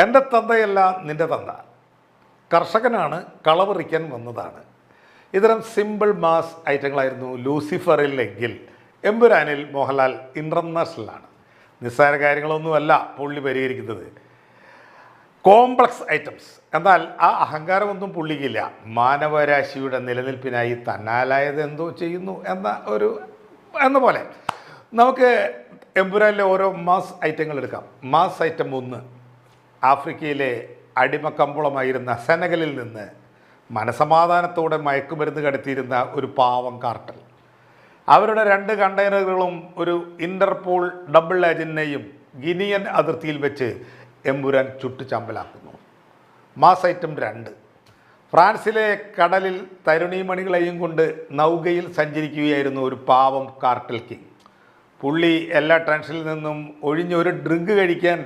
എൻ്റെ തന്തയല്ല നിൻ്റെ തന്ത, കർഷകനാണ്, കളപറിക്കാൻ വന്നതാണ്. ഇത്തരം സിമ്പിൾ മാസ് ഐറ്റങ്ങളായിരുന്നു ലൂസിഫറിലെങ്കിൽ എമ്പുരാനിൽ മോഹൻലാൽ ഇൻ്റർനാഷണലാണ്. നിസ്സാര കാര്യങ്ങളൊന്നുമല്ല പുള്ളി പരിഹരിക്കുന്നത്, കോംപ്ലക്സ് ഐറ്റംസ്. എന്നാൽ ആ അഹങ്കാരമൊന്നും പുള്ളിക്കില്ല. മാനവരാശിയുടെ നിലനിൽപ്പിനായി തന്നാലായത് എന്തോ ചെയ്യുന്നു എന്ന പോലെ നമുക്ക് എമ്പുരാനിലെ ഓരോ മാസ് ഐറ്റങ്ങൾ എടുക്കാം. മാസ് ഐറ്റം 1, ആഫ്രിക്കയിലെ അടിമക്കമ്പോളമായിരുന്ന സെനഗലിൽ നിന്ന് മനസമാധാനത്തോടെ മയക്കുമരുന്ന് കടത്തിയിരുന്ന ഒരു പാവം കാർട്ടൽ. അവരുടെ 2 കണ്ടെയ്നറുകളും ഒരു ഇൻ്റർപോൾ ഡബിൾ ഏജൻറ്റിനെയും ഗിനിയൻ അതിർത്തിയിൽ വെച്ച് എമ്പുരാൻ ചുട്ടുചാമ്പലാക്കുന്നു. മാസ് ഐറ്റം 2, ഫ്രാൻസിലെ കടലിൽ തരുണീമണികളെയും കൊണ്ട് നൗകയിൽ സഞ്ചരിക്കുകയായിരുന്നു ഒരു പാവം കാർട്ടൽ കിങ്. പുള്ളി എല്ലാ ടെൻഷനിൽ നിന്നും ഒഴിഞ്ഞൊരു ഡ്രിങ്ക് കഴിക്കാൻ